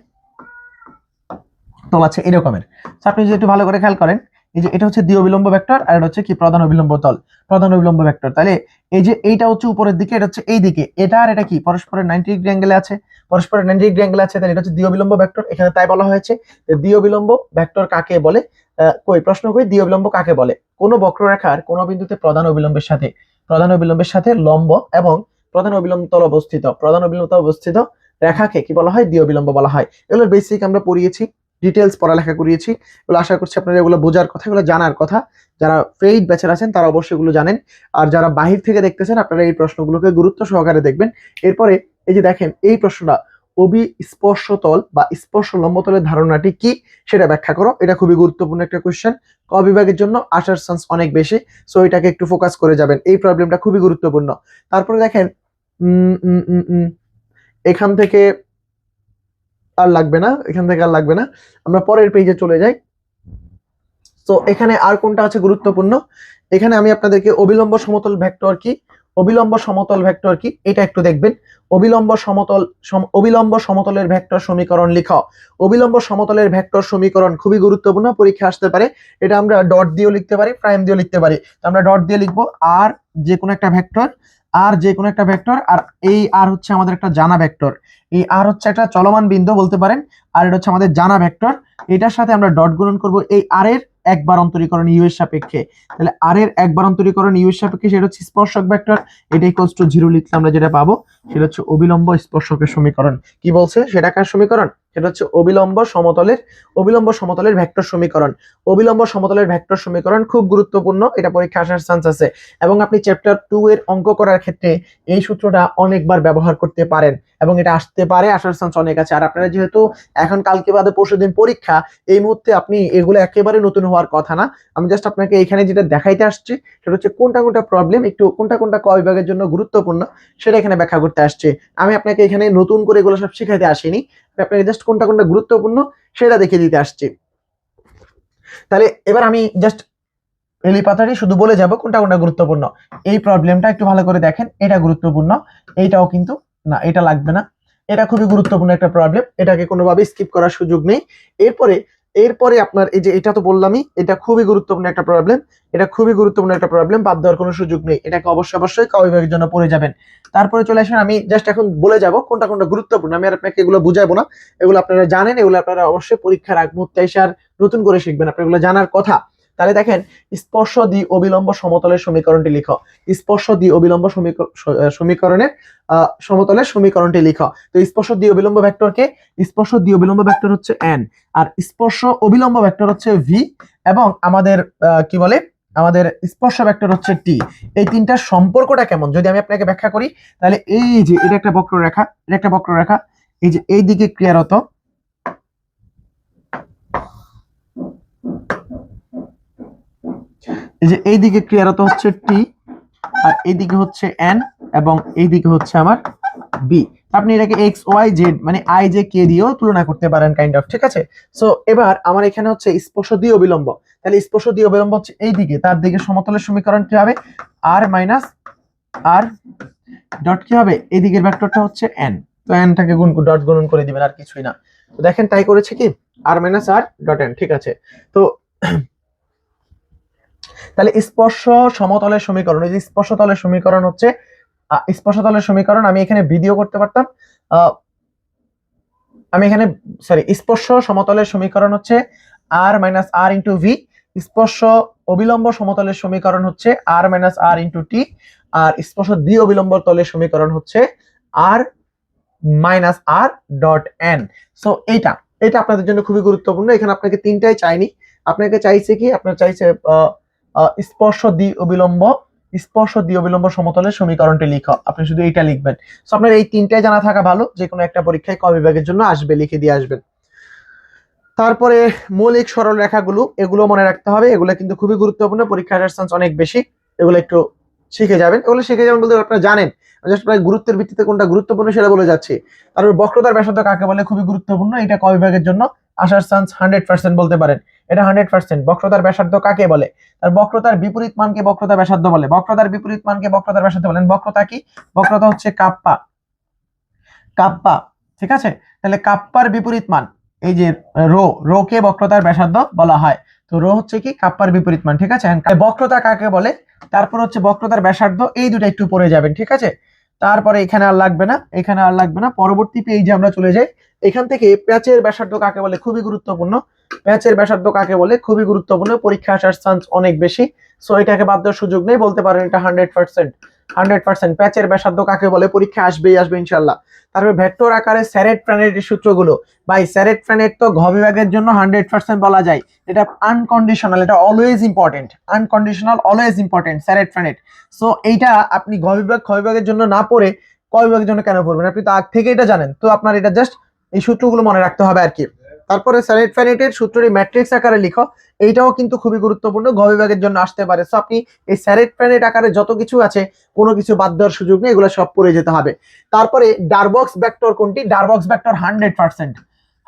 তল আছে এরকমের। আপনি যদি একটু ভালো করে খেয়াল করেন, এই যে এটা হচ্ছে দ্বি অবিলম্ব ভেক্টর আর এটা হচ্ছে কি প্রধান অবিলম্ব তল, প্রধান অবিলম্ব ভেক্টর। তাহলে এই যে এইটা হচ্ছে উপরের দিকে, এটা হচ্ছে এই দিকে, এটা আর এটা কি পরস্পরের 90 ডিগ্রি অ্যাঙ্গেলে আছে, পরস্পরের 90 ডিগ্রি অ্যাঙ্গেলে আছে, তাহলে এটা হচ্ছে দ্বি অবিলম্ব ভেক্টর। এখানে তাই বলা হয়েছে যে দ্বি অবিলম্ব ভেক্টর কাকে বলে, প্রশ্ন কই দ্বি অবিলম্ব কাকে বলে, কোন বক্ররেখার কোন বিন্দুতে প্রধান অবিলম্বের সাথে লম্ব এবং প্রধান অবিলম্ব তল অবস্থিত, প্রধান অবিলম্ব তল অবস্থিত রেখাকে কি বলা হয়, দ্বি অবিলম্ব বলা হয়। এগুলো বেসিক আমরা পড়িয়েছি, ডিটেলস পড়ালেখা করিয়েছি, এগুলো আশা করছি আপনারা এগুলো বোঝার কথা, এগুলো জানার কথা। যারা পেইড ব্যাচের আছেন তারা অবশ্যই এগুলো জানেন, আর যারা বাহির থেকে দেখতেছেন আপনারা এই প্রশ্নগুলোকে গুরুত্ব সহকারে দেখবেন। এরপরে এই যে দেখেন এই প্রশ্নটা, অবিস্পর্শতল বা স্পর্শ লম্বতলের ধারণাটি কি সেটা ব্যাখ্যা করো। এটা খুবই গুরুত্বপূর্ণ একটা কোশ্চেন, ক বিভাগের জন্য আসার চান্স অনেক বেশি। সো এটাকে একটু ফোকাস করে যাবেন, এই প্রবলেমটা খুবই গুরুত্বপূর্ণ। তারপরে দেখেন এখান থেকে আর লাগবে না, এখান থেকে আর লাগবে না, আমরা পরের পেজে চলে যাই। সো এখানে আর কোনটা আছে গুরুত্বপূর্ণ, এখানে আমি আপনাদেরকে অবিলম্ব সমতল ভেক্টর কি, অবিলম্ব সমতল ভেক্টর কি এটা একটু দেখবেন। অবিলম্ব সমতলের ভেক্টর সমীকরণ লিখাও। অবিলম্ব সমতলের ভেক্টর সমীকরণ খুবই গুরুত্বপূর্ণ, পরীক্ষা আসতে পারে। এটা আমরা ডট দিয়েও লিখতে পারি, প্রাইম দিয়েও লিখতে পারি। তো আমরা ডট দিয়ে লিখবো আর যে কোনো একটা ভেক্টর, আর যে কোনো একটা ভেক্টর, আর এই আর হচ্ছে আমাদের একটা জানা ভেক্টর, এই আর হচ্ছে একটা চলমান বিন্দু বলতে পারেন, আর এটা হচ্ছে আমাদের জানা ভেক্টর। এটার সাথে আমরা ডট গুণন করব এই আর এর একবার অন্তরীকরণ ইউ এর সাপেক্ষে। তাহলে আর এর একবার অন্তরীকরণ ইউ এর সাপেক্ষে সেটা হচ্ছে স্পর্শক ভেক্টর, এটা ইকুয়ালস টু 0 লিখলে আমরা যেটা পাবো সেটা হচ্ছে অবিলম্ব স্পর্শকের সমীকরণ। কি বলছে সেটা কার সমীকরণ? সেটা হচ্ছে অবিলম্ব সমতলের ভেক্টর সমীকরণ। অবিলম্ব সমতলের ভেক্টর সমীকরণ খুব গুরুত্বপূর্ণ, এটা পরীক্ষা আসার চান্স আছে, এবং আপনি চ্যাপ্টার 2 এর অঙ্ক করার ক্ষেত্রে এই সূত্রটা অনেকবার ব্যবহার করতে পারেন, এবং এটা আসতে পারে, আসার চান্স অনেক আছে। আর আপনারা যেহেতু এখন কালকে বাদে পরশুদিন পরীক্ষা, এই মুহূর্তে আপনি এগুলো একেবারে নতুন হওয়ার কথা না। আমি জাস্ট আপনাকে এখানে যেটা দেখাইতে আসছি সেটা হচ্ছে কোনটা কোনটা প্রবলেম, একটু কোনটা কোনটা ক বিভাগের জন্য গুরুত্বপূর্ণ সেটা এখানে ব্যাখ্যা করতে আসছে। আমি আপনাকে এখানে নতুন করে এগুলো সব শিখাইতে আসিনি, আপনাকে জাস্ট কোনটা কোনটা গুরুত্বপূর্ণ সেটা দেখিয়ে দিতে আসছি। তাহলে এবার আমি জাস্ট এলি পাতাটি শুধু বলে যাব কোনটা কোনটা গুরুত্বপূর্ণ। এই প্রবলেমটা একটু ভালো করে দেখেন, এটা গুরুত্বপূর্ণ, এইটাও কিন্তু না, এটা লাগবে না, এটা খুবই গুরুত্বপূর্ণ একটা প্রবলেম, এটাকে কোনোভাবে স্কিপ করার সুযোগ নেই। এরপরে এরপরে আপনার এই যে এটা তো বললামই, এটা খুবই গুরুত্বপূর্ণ একটা প্রবলেম, এটা খুবই গুরুত্বপূর্ণ একটা প্রবলেম, বাদ দেওয়ার কোনো সুযোগ নেই, এটাকে অবশ্যই ক বিভাগের জন্য পড়ে যাবেন। তারপরে চলে আসেন, আমি জাস্ট এখন বলে যাব কোনটা কোনটা গুরুত্বপূর্ণ, আমি আর আপনাকে এগুলো বুঝাবো না, এগুলো আপনারা জানেন, এগুলো আপনারা অবশ্যই পরীক্ষার আগ মুহূর্তে এসে আর নতুন করে শিখবেন, আপনার এগুলো জানার কথা। তাহলে দেখেন, স্পর্শ দ্বি অবিলম্ব সমতলের সমীকরণটি লিখো। স্পর্শ দ্বি অবিলম্ব সমীকরণের সমতলের সমীকরণটি লিখো। তো স্পর্শ দ্বি অবিলম্ব ভেক্টরকে, স্পর্শ দ্বি অবিলম্ব ভেক্টর হচ্ছে n, আর স্পর্শ অবিলম্ব ভেক্টর হচ্ছে v, এবং আমাদের কি বলে, আমাদের স্পর্শ ভেক্টর হচ্ছে t। এই তিনটার সম্পর্কটা কেমন যদি আমি আপনাকে ব্যাখ্যা করি, তাহলে এই যে এটা একটা বক্ররেখা, এটা একটা বক্ররেখা, এই যে এই দিকে ক্রিয়ারত, এই যে এইদিকে ক্রিয়ারত হচ্ছে টি, আর এইদিকে হচ্ছে এন, এবং এইদিকে হচ্ছে আমার বি। আপনি এটাকে এক্স ওয়াই জেড মানে আই জে কে দিয়েও তুলনা করতে পারেন কাইন্ড অফ, ঠিক আছে। সো এবার আমার এখানে হচ্ছে স্পর্শ দ্বি অবিলম্ব, তাহলে স্পর্শ দ্বি অবিলম্ব হচ্ছে এইদিকে, তার দিকে সমতলের সমীকরণ কি হবে? আর মাইনাস আর ডট কি হবে, এইদিকের ভেক্টরটা হচ্ছে এন, তো এনটাকে ডট গুণন করে দিবেন, আর কিছুই না। তো দেখেন তাই করেছে কি, আর মাইনাস আর ডট এন, ঠিক আছে। তো তাহলে স্পর্শ সমতলের সমীকরণ, এই যে স্পর্শতলের সমীকরণ হচ্ছে স্পর্শতলের সমীকরণ, আমি এখানে ভিডিও করতে পারতাম, আমি এখানে সরি, স্পর্শ সমতলের সমীকরণ হচ্ছে আর মাইনাস আর ইন্টু ভি, স্পর্শ অবিলম্ব সমতলের সমীকরণ হচ্ছে আর মাইনাস আর ইন্টু টি, আর স্পর্শ দ্বি অবিলম্ব তলের সমীকরণ হচ্ছে R minus R dot N. So এইটা এটা আপনাদের জন্য খুবই গুরুত্বপূর্ণ। এখানে আপনাকে তিনটাই চাইনি, আপনাকে চাইছে কি, আপনার চাইছে স্পর্শ দ্বি অবিলম্ব সমতলের সমীকরণটি লিখো, আপনি শুধু এইটা লিখবেন। সো আপনার এই তিনটাই জানা থাকা ভালো, যে কোনো একটা পরীক্ষায় ক বিভাগের জন্য আসবে, লিখে দিয়ে আসবেন। তারপরে মৌলিক সরল রেখাগুলো, এগুলো মনে রাখতে হবে, এগুলো কিন্তু খুবই গুরুত্বপূর্ণ, পরীক্ষা আসার চান্স অনেক বেশি, এগুলো একটু শিখে যাবেন। এগুলো শিখে যাবেন বলতে আপনারা জানেন, জাস্ট প্রায় গুরুত্বের ভিত্তিতে কোনটা গুরুত্বপূর্ণ সেটা বলে যাচ্ছে। তারপর বক্রতার ব্যাসার্ধ কাকে বলে, খুবই গুরুত্বপূর্ণ, এটা ক বিভাগের জন্য আসার চান্স 100% বলতে পারেন, এটা 100%। বক্রতার ব্যাসার্ধ কাকে বলে, আর বক্রতার বিপরীত মানকে বক্রতার ব্যাসার্ধ বলে, বক্রতার বিপরীত মানকে বক্রতার ব্যাসার্ধ বলেন। বক্রতা কি? বক্রতা হচ্ছে কাপ্পা, কাপ্পা, ঠিক আছে। তাহলে কাপ্পার বিপরীত মান এই যে রো কে বক্রতার ব্যাসার্ধ বলা হয়। তো রো হচ্ছে কি, কাপ্পার বিপরীত মান, ঠিক আছে। বক্রতা কাকে বলে, তারপর হচ্ছে বক্রতার ব্যাসার্ধ, এই দুটো একটু পড়ে যাবেন, ঠিক আছে। তারপরে এখানে আর লাগবে না, এখানে আর লাগবে না, পরবর্তী পেজে আমরা চলে যাই। এখান থেকে প্যাচের ব্যাসার্ধ কাকে বলে, খুবই গুরুত্বপূর্ণ, প্যাচের ব্যাসার্ধ কাকে বলে, খুবই গুরুত্বপূর্ণ, পরীক্ষা আসার চান্স অনেক বেশি। সো এটাকে বাদ দেওয়ার সুযোগ নেই, বলতে পারেন এটা 100%। প্যাচের ব্যাসার্ধ কাকে বলে, পরীক্ষা আসবে ইনশাল্লাহ। তারপরে ভেক্টর আকারে স্যারেট ফ্রানেটের সূত্রগুলো, ভাই স্যারেট ফ্রানেট তো ঘ বিভাগের জন্য 100% বলা যায়, এটা আনকন্ডিশনাল, এটা always important, unconditional always important Serret Frenet. So এইটা আপনি ঘ বিভাগ খ বিভাগের জন্য না পড়ে ক বিভাগের জন্য কেন পড়বেন, আপনি তো আগ থেকে এটা জানেন, তো আপনার এটা জাস্ট এই সূত্রগুলো মনে রাখতে হবে আর কি। তারপরে স্যারেট ফ্রানেটের সূত্রটি ম্যাট্রিক্স আকারে লিখো, এইটাও কিন্তু খুবই গুরুত্বপূর্ণ, ঘ বিভাগের জন্য আসতে পারে। সো আপনি এই স্যারেট ফ্রানেট আকারে যত কিছু আছে কোনো কিছু বাদ দেওয়ার সুযোগ নেই, এগুলো সব পড়ে যেতে হবে। তারপরে ডারবক্স ভেক্টর কোনটি, ডারবক্স ভেক্টর 100%,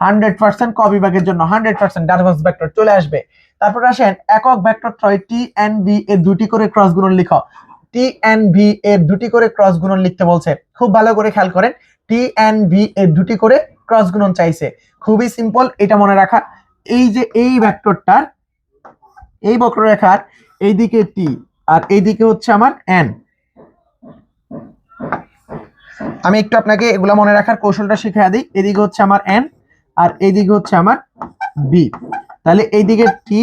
100% ক বিভাগের জন্য 100% ডারভাস ভেক্টর চলে আসবে। তারপর আসেন একক ভেক্টর ত্রয় টি এন ভি এর দুটি করে ক্রস গুণন লিখো। টি এন ভি এর দুটি করে ক্রস গুণন লিখতে বলছে, খুব ভালো করে খেয়াল করেন। টি এন ভি এর দুটি করে ক্রস গুণন চাইছে, খুবই সিম্পল এটা মনে রাখা। এই যে এই ভেক্টরটার এই বক্ররেখার এইদিকে টি আর এইদিকে হচ্ছে আমার এন। আমি একটু আপনাকে এগুলা মনে রাখার কৌশলটা শিখিয়ে দিই। এদিকে হচ্ছে আমার এন আর এইদিকে হচ্ছে আমার বি, তাহলে এইদিকে টি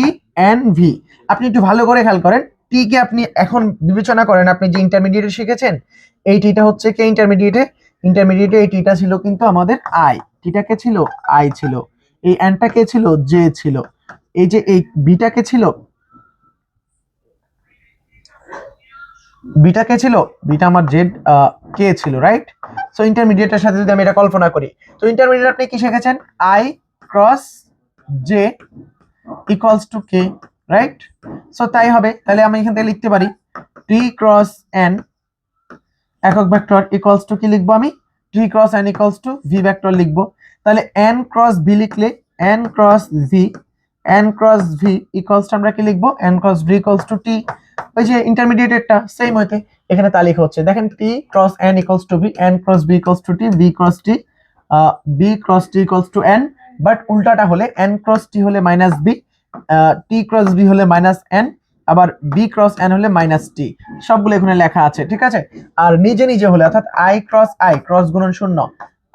এন ভি। আপনি একটু ভালো করে খেয়াল করেন, টি কে আপনি এখন বিবেচনা করেন, আপনি যে ইন্টারমিডিয়েটে শিখেছেন এই টিটা হচ্ছে কে ইন্টারমিডিয়েটে, এই টিটা ছিল কিন্তু আমাদের আই, টিটা কে ছিল আই ছিল, এই এনটা কে ছিল জে ছিল, এই যে এই বিটা কে ছিল, বিটা কে ছিল, বিটা আমার জেড কে ছিল, রাইট। সো ইন্টারমিডিয়েটের সাথে যদি আমি এটা কল্পনা করি, তো ইন্টারমিডিয়েট আপনি কি শিখেছেন, I cross J equals to K, right. So তাই হবে, তাহলে আমি এখান থেকে লিখতে পারি টি ক্রস এন একক ভেক্টর ইকুয়ালস টু কি লিখবো আমি, T cross N equals to V vector লিখবো। তাহলে এন ক্রস ভি লিখলে N cross V, N cross V equals to আমরা কি লিখবো, N cross V equals to T. ওই যে ইন্টারমিডিয়েটেরটা সেম হইতে এখানে তা লেখা হচ্ছে, দেখেন T cross N equals to V, N cross V equals to T, V cross T, B cross T equals to N. But উল্টাটা হলে এন ক্রস টি হলে minus B, T cross B হলে মাইনাস এন, আবার বি ক্রস এন হলে মাইনাস টি। সবগুলো এখানে লেখা আছে, ঠিক আছে। আর নিজে নিজে হলে অর্থাৎ আই ক্রস গুণন শূন্য,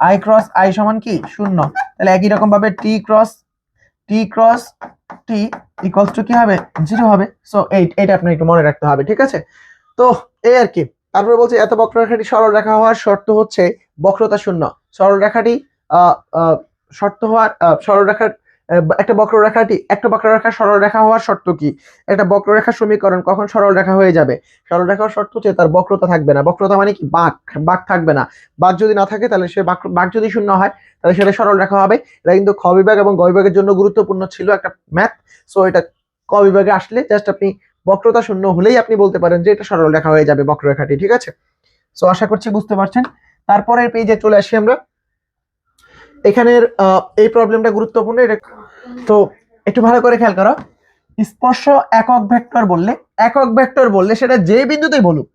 আই ক্রস আই সমান কি শূন্য, তাহলে একই রকম ভাবে টি ক্রস টি ইকুয়ালস টু কি হবে, জিরো হবে। সো এইটা আপনি একটু মনে রাখতে হবে, ঠিক আছে। তো এই আর কি। তারপরে বলছে এত বক্ররেখাটি সরল রেখা হওয়ার শর্ত হচ্ছে বক্রতা শূন্য। সরল রেখাটি শর্ত হওয়ার সরল রেখার একটা বক্ররেখা সরল রেখা হওয়ার শর্ত কি, একটা বক্ররেখার সমীকরণ কখন সরল রেখা হয়ে যাবে, সরল রেখার শর্ত হচ্ছে তার বক্রতা থাকবে না। বক্রতা মানে কি, বাঁক থাকবে না। বাঁক যদি না থাকে তাহলে সে বাঁক যদি শূন্য হয় তাহলে সেটা সরল রেখা হবে। এটা কিন্তু খ বিভাগ এবং গ বিভাগের জন্য গুরুত্বপূর্ণ ছিল একটা ম্যাথ। সো এটা ক বিভাগে আসলে জাস্ট আপনি বক্রতা শূন্য হলেই আপনি বলতে পারেন যে এটা সরল রেখা হয়ে যাবে বক্ররেখাটি, ঠিক আছে। সো আশা করছি বুঝতে পারছেন। তারপরের পেজে চলে আসি আমরা। এখানের এই প্রবলেমটা গুরুত্বপূর্ণ, এটা তো একটু ভালো করে খেয়াল করো। স্পর্শ একক ভেক্টর বললে সেটা যে বিন্দুতেই বলুক,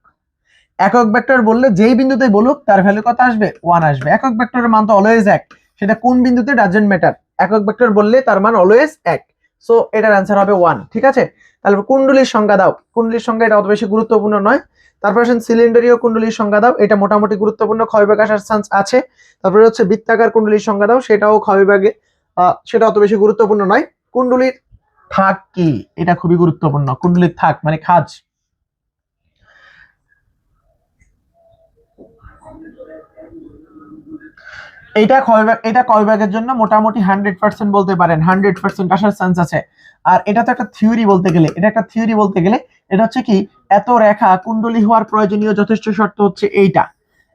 একক ভেক্টর বললে যেই বিন্দুতেই বলুক তার ভ্যালু কত আসবে, 1 আসবে। একক ভেক্টরের মান তো অলওয়েজ এক, সেটা কোন বিন্দুতে ডাজন্ট ম্যাটার, একক ভেক্টর বললে তার মান অলওয়েজ এক। সো এটার অ্যান্সার হবে 1, ঠিক আছে। তাহলে কুণ্ডলীর সংজ্ঞা দাও, কুণ্ডলীর সংজ্ঞা এটা অত বেশি গুরুত্বপূর্ণ নয়। তারপর আসেন সিলিন্ডারীয় কুণ্ডলীর সংজ্ঞা দাও, এটা মোটামুটি গুরুত্বপূর্ণ, খ বিভাগে আসার চান্স আছে। তারপরে হচ্ছে বৃত্তাকার কুণ্ডলীর সংজ্ঞা দাও, সেটাও খ বিভাগে, সেটা অত বেশি গুরুত্বপূর্ণ নয়। কুণ্ডলীর থাক কি, এটা খুবই গুরুত্বপূর্ণ। কুণ্ডলীর থাক মানে খাজ, এটা ক বিভাগের জন্য মোটামুটি 100% বলতে পারেন, 100% আসার চান্স আছে। আর এটা তো একটা থিওরি বলতে গেলে, এটা হচ্ছে কি, এত রেখা কুণ্ডলী হওয়ার প্রয়োজনীয় যথেষ্ট শর্ত হচ্ছে এইটা।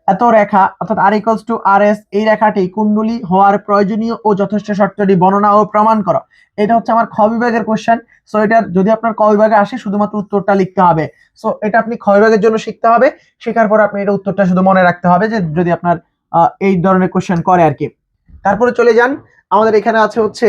এত রেখা অর্থাৎ আর ইকুয়ালস টু আর এস, এই রেখাটি কুণ্ডলী হওয়ার প্রয়োজনীয় ও যথেষ্ট শর্তটি বর্ণনা ও প্রমাণ করো। এটা হচ্ছে আমার খ বিভাগের কোশ্চেন। সো এটা যদি আপনার ক বিভাগে আসে শুধুমাত্র উত্তরটা লিখতে হবে। সো এটা আপনি খ বিভাগের জন্য শিখতে হবে, শেখার পর আপনি এটা উত্তরটা শুধু মনে রাখতে হবে যে যদি আপনার এই ধরনের কোশ্চেন করে আর কি। তারপরে চলে যান, আমাদের এখানে আছে হচ্ছে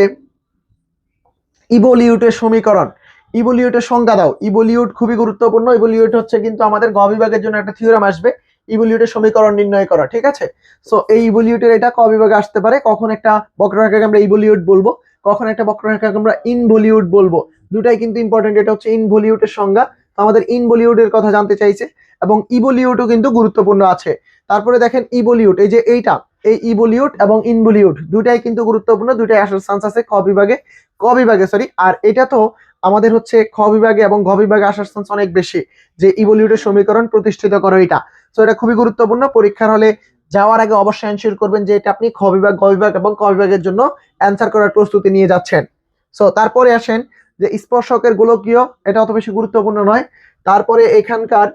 ইভলিউটের সমীকরণ। ইভলিউটের সংজ্ঞা দাও। ইভলিউট খুবই গুরুত্বপূর্ণ। ইভলিউট হচ্ছে কিন্তু আমাদের গ বিভাগের জন্য একটা থিওরেম আসবে, ইভলিউটের সমীকরণ নির্ণয় করা, ঠিক আছে। সো এই ইভলিউটের এটা ক বিভাগে আসতে পারে, কখন একটা বক্ররেখাকে আমরা ইভলিউট বলবো, কখন একটা বক্ররেখাকে আমরা ইনভলিউট বলবো, দুটাই কিন্তু ইম্পর্টেন্ট। এটা হচ্ছে ইনভলিউটের সংজ্ঞা, আমাদের ইনভলিউটের কথা জানতে চাইছে, এবং ইভলিউটও কিন্তু গুরুত্বপূর্ণ আছে। তারপরে দেখেন ইভলিউট, এই যে এইটা, এই ইভলিউট এবং ইনভলিউট দুটাই কিন্তু গুরুত্বপূর্ণ, দুটাই আসার চান্স আছে ক বিভাগে সরি। আর এটা তো আমাদের হচ্ছে খ বিভাগে এবং গ বিভাগে আসার চান্স অনেক বেশি, যে ইভলিউটের সমীকরণ প্রতিষ্ঠিত করো এটা। সো এটা খুবই গুরুত্বপূর্ণ, পরীক্ষার হলে যাওয়ার আগে অবশ্যই এনশিওর করবেন যে এটা আপনি খ বিভাগ, গ বিভাগ এবং ক বিভাগের জন্য অ্যান্সার করার প্রস্তুতি নিয়ে যাচ্ছেন। সো তারপরে আসেন যে স্পর্শকের গোলকীয়, এটা অত বেশি গুরুত্বপূর্ণ নয়। তারপরে এখানকার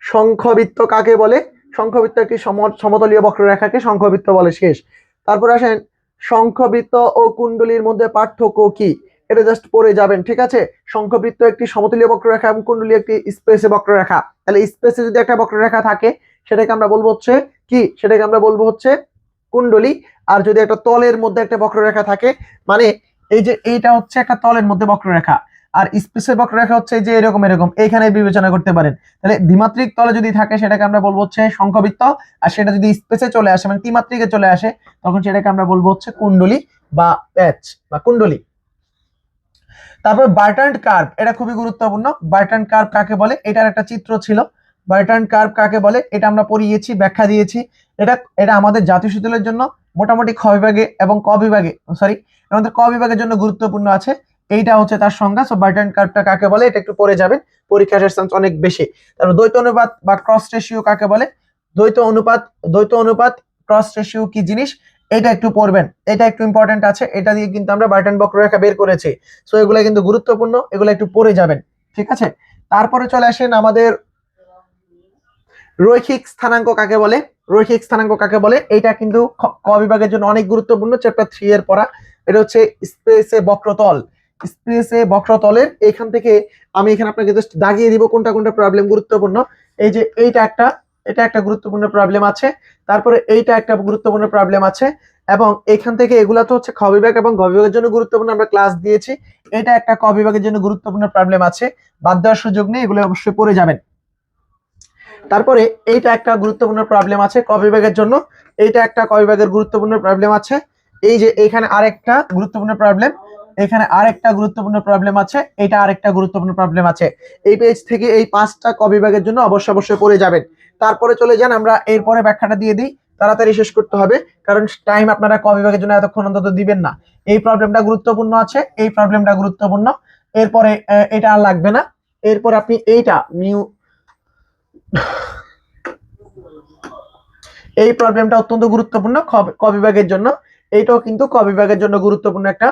শঙ্খবৃত্ত কাকে বলে, শঙ্খবৃত্ত একটি সমতলীয় বক্ররেখাকে শঙ্খবৃত্ত বলে, শেষ। তারপর আসেন শঙ্খবৃত্ত ও কুণ্ডলীর মধ্যে পার্থক্য কি, এটা জাস্ট পড়ে যাবেন, ঠিক আছে। শঙ্খবৃত্ত একটি সমতলীয় বক্ররেখা এবং কুণ্ডলী একটি স্পেসে বক্ররেখা। তাহলে স্পেসে যদি একটা বক্ররেখা থাকে সেটাকে আমরা বলবো হচ্ছে কি, সেটাকে আমরা বলবো হচ্ছে কুণ্ডলী। আর যদি একটা তলের মধ্যে একটা বক্ররেখা থাকে, মানে এই যে এইটা হচ্ছে একটা তলের মধ্যে বক্ররেখা, আর স্পেসের বক্ররেখা হচ্ছে যে এরকম এরকম, এইখানে বিবেচনা করতে পারেন। তাহলে দ্বিমাত্রিক তলে যদি থাকে সেটাকে আমরা বলবো হচ্ছে শঙ্খবৃত্ত, আর সেটা যদি স্পেসে চলে আসে মানে ত্রিমাত্রিকে চলে আসে তখন সেটাকে আমরা বলবো হচ্ছে কুণ্ডলী বা প্যাচ বা কুণ্ডলী। তারপর বার্ট্রান্ড কার্ভ, এটা খুবই গুরুত্বপূর্ণ। বার্ট্রান্ড কার্ভ কাকে বলে, এটার একটা চিত্র ছিল। বার্ট্রান্ড কার্ভ কাকে বলে এটা আমরা পড়িয়েছি, ব্যাখ্যা দিয়েছি। এটা এটা আমাদের জাতীয় সূত্রের জন্য মোটামুটি খ বিভাগে এবং ক বিভাগে, সরি আমাদের ক বিভাগের জন্য গুরুত্বপূর্ণ আছে। এইটা হচ্ছে তার সংজ্ঞা। সো বার্ট্রান্ড কার্ভটা কাকে বলে এটা একটু পড়ে যাবেন, পরীক্ষা আসার চান্স অনেক বেশি। তারপর দ্বৈত অনুপাত বা ক্রস রেশিও কাকে বলে, দ্বৈত অনুপাত, দ্বৈত অনুপাত ক্রস রেশিও কি জিনিস এটা একটু পড়বেন, এটা একটু ইম্পর্টেন্ট আছে। এটা দিয়ে কিন্তু আমরা বার্ট্রান্ড বক্ররেখা বের করেছি। সো এগুলো কিন্তু গুরুত্বপূর্ণ, এগুলো একটু পড়ে যাবেন, ঠিক আছে। তারপরে চলে আসেন আমাদের রৈখিক স্থানাঙ্ক কাকে বলে। রৈখিক স্থানাঙ্ক কাকে বলে এটা কিন্তু ক বিভাগের জন্য অনেক গুরুত্বপূর্ণ, চ্যাপ্টার 3 এর পড়া। এটা হচ্ছে স্পেসে বক্রতল। স্পেসে বক্রতলের এখান থেকে আমি এখানে আপনাকে জাস্ট দাগিয়ে দিব কোনটা কোনটা প্রবলেম গুরুত্বপূর্ণ। এই যে এইটা একটা, এটা একটা গুরুত্বপূর্ণ প্রবলেম আছে। তারপরে এইটা একটা গুরুত্বপূর্ণ প্রবলেম আছে। এবং এখান থেকে এগুলা তো হচ্ছে খ বিভাগ এবং গ বিভাগের জন্য গুরুত্বপূর্ণ, আমরা ক্লাস দিয়েছি। এটা একটা ক বিভাগের জন্য গুরুত্বপূর্ণ প্রবলেম আছে, বাদ দেওয়ার সুযোগ নেই, এগুলো অবশ্যই পড়ে যাবেন। তারপরে এইটা একটা গুরুত্বপূর্ণ প্রবলেম আছে ক বিভাগের জন্য, এইটা একটা ক বিভাগের গুরুত্বপূর্ণ প্রবলেম আছে। এই যে এখানে আরেকটা গুরুত্বপূর্ণ প্রবলেম, এখানে আরেকটা গুরুত্বপূর্ণ প্রবলেম আছে, এটা আরেকটা গুরুত্বপূর্ণ প্রবলেম আছে। এই পেজ থেকে এই 5টা ক বিভাগের জন্য অবশ্যই অবশ্যই পড়ে যাবেন। তারপরে চলে যান, আমরা এরপরে ব্যাখ্যাটা দিয়ে দিই, তাড়াতাড়ি শেষ করতে হবে কারণ টাইম আপনারা ক বিভাগের জন্য এতক্ষণ অন্তত দিবেন না। এই প্রবলেমটা গুরুত্বপূর্ণ আছে, এই প্রবলেমটা গুরুত্বপূর্ণ। এরপরে এটা আর লাগবে না। এরপর আপনি এইটা এই প্রবলেমটা অত্যন্ত গুরুত্বপূর্ণ ক বিভাগের জন্য। এইটাও কিন্তু ক বিভাগের জন্য গুরুত্বপূর্ণ একটা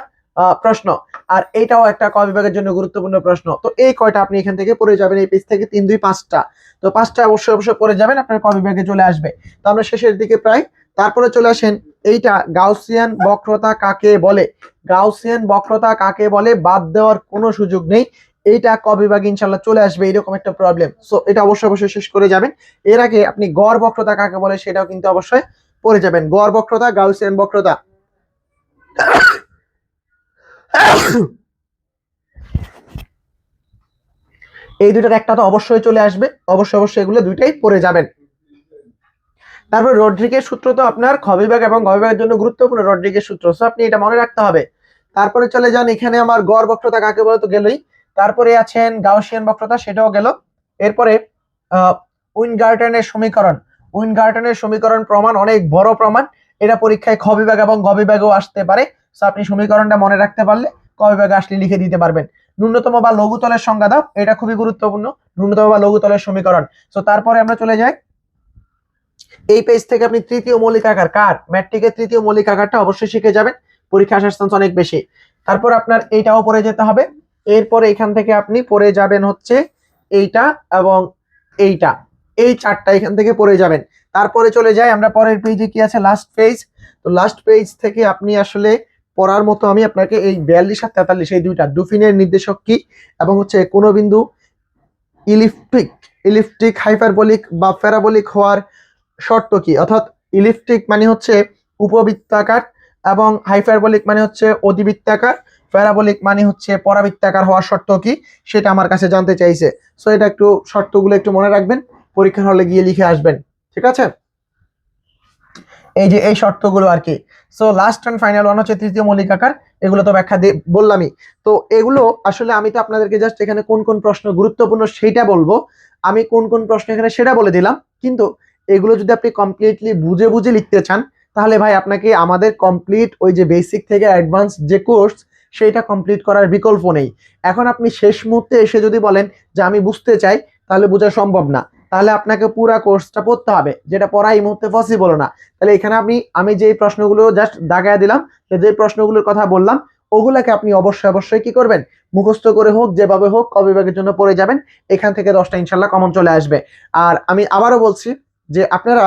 প্রশ্ন, আর এইটাও একটা ক বিভাগের জন্য গুরুত্বপূর্ণ প্রশ্ন। তো এই কয়টা আপনি এখান থেকে পড়ে যাবেন, এই পেজ থেকে 3 2 5টা। তো 5টা অবশ্যই অবশ্যই পড়ে যাবেন, আপনার ক বিভাগে চলে আসবে। তো আমরা শেষের দিকে প্রায়। তারপরে চলে আসেন এইটা, গাউসিয়ান বক্রতা কাকে বলে। গাউসিয়ান বক্রতা কাকে বলে বাদ দেওয়ার কোনো সুযোগ নেই, এইটা ক বিভাগে ইনশাল্লাহ চলে আসবে এরকম একটা প্রবলেম। সো এটা অবশ্যই অবশ্যই শেষ করে যাবেন। এর আগে আপনি গড় বক্রতা কাকে বলে সেটাও কিন্তু অবশ্যই পড়ে যাবেন। গড় বক্রতা, গাউসিয়ান বক্রতা, এই দুইটার একটা তো অবশ্যই চলে আসবে, অবশ্যই অবশ্যই এগুলো দুইটাই পড়ে যাবেন। তারপর রড্রিগের সূত্র তো আপনার খ বিভাগ এবং গ বিভাগের জন্য গুরুত্বপূর্ণ, রড্রিগের সূত্র, সো আপনি এটা মনে রাখতে হবে। তারপরে চলে যান, এখানে আমার গড় বক্রতা কাকে বলে তো গেলই। তারপরে আছেন গাউসিয়ান বক্রতা, সেটাও গেল। এরপরে উইনগার্টেনের সমীকরণ, উইনগার্টেনের সমীকরণ প্রমাণ অনেক বড় প্রমাণ, এটা পরীক্ষায় খ বিভাগ এবং গ বিভাগেও আসতে পারে। সো আপনি সমীকরণটা মনে রাখতে পারলে ক বিভাগে আসলে লিখে দিতে পারবেন। ন্যূনতম বা লঘুতলের সংজ্ঞা দাও, এটা খুবই গুরুত্বপূর্ণ, ন্যূনতম বা লঘুতলের সমীকরণ। সো তারপরে আমরা চলে যাই এই পেজ থেকে, আপনি তৃতীয় মৌলিক আকার কার, ম্যাট্রিকের তৃতীয় মৌলিক আকারটা অবশ্যই শিখে যাবেন, পরীক্ষা আসার চান্স অনেক বেশি। তারপর আপনার এইটাও পড়ে যেতে হবে। এরপরে এখান থেকে আপনি পড়ে যাবেন হচ্ছে এইটা এবং এইটা, এই 4টা এখান থেকে পড়ে যাবেন। তারপরে চলে যাই আমরা পরের পেজে, কি আছে লাস্ট পেজ। তো লাস্ট পেজ থেকে আপনি আসলে পড়ার মতো আমি আপনাকে এই 42 আর 43 এই দুইটা, ডুফিনের নির্দেশক কি এবং হচ্ছে কোন বিন্দু ইলিপ্টিক, ইলিপ্টিক হাইপারবোলিক বা প্যারাবোলিক হওয়ার শর্ত কি, অর্থাৎ ইলিপ্টিক মানে হচ্ছে উপবৃত্তাকার এবং হাইপারবোলিক মানে হচ্ছে অধিবৃত্তাকার, প্যারাবোলিক মানে হচ্ছে পরাবৃত্তাকার হওয়ার শর্ত কি সেটা আমার কাছে জানতে চাইছে। সো এটা একটু শর্তগুলো একটু মনে রাখবেন, পরীক্ষার হলে গিয়ে লিখে আসবেন, ঠিক আছে। এই যে এই শর্তগুলো আর কি। So last and final one হচ্ছে তৃতীয় মৌলিক আকার, এগুলো তো ব্যাখ্যা দিয়ে বললামই। তো এগুলো আসলে আমি তো আপনাদেরকে জাস্ট এখানে কোন কোন প্রশ্ন গুরুত্বপূর্ণ সেইটা বলবো, আমি কোন কোন প্রশ্ন এখানে সেটা বলে দিলাম। কিন্তু এগুলো যদি আপনি কমপ্লিটলি বুঝে বুঝে লিখতে চান তাহলে ভাই আপনাকে আমাদের কমপ্লিট ওই যে বেসিক থেকে অ্যাডভান্স যে কোর্স সেইটা কমপ্লিট করার বিকল্প নেই। এখন আপনি শেষ মুহূর্তে এসে যদি বলেন যে আমি বুঝতে চাই, তাহলে বোঝা সম্ভব না, তাহলে আপনাকে পুরা কোর্সটা পড়তে হবে, যেটা পড়া এই মুহূর্তে পসিবল না। তাহলে এখানে আমি যে প্রশ্নগুলো জাস্ট দাগায় দিলাম, যে প্রশ্নগুলোর কথা বললাম, ওগুলাকে আপনি অবশ্যই অবশ্যই কি করবেন, মুখস্থ করে হোক যেভাবে হোক ক বিভাগের জন্য পড়ে যাবেন। এখান থেকে 10টা ইনশাল্লাহ কমন চলে আসবে। আর আমি আবারও বলছি যে আপনারা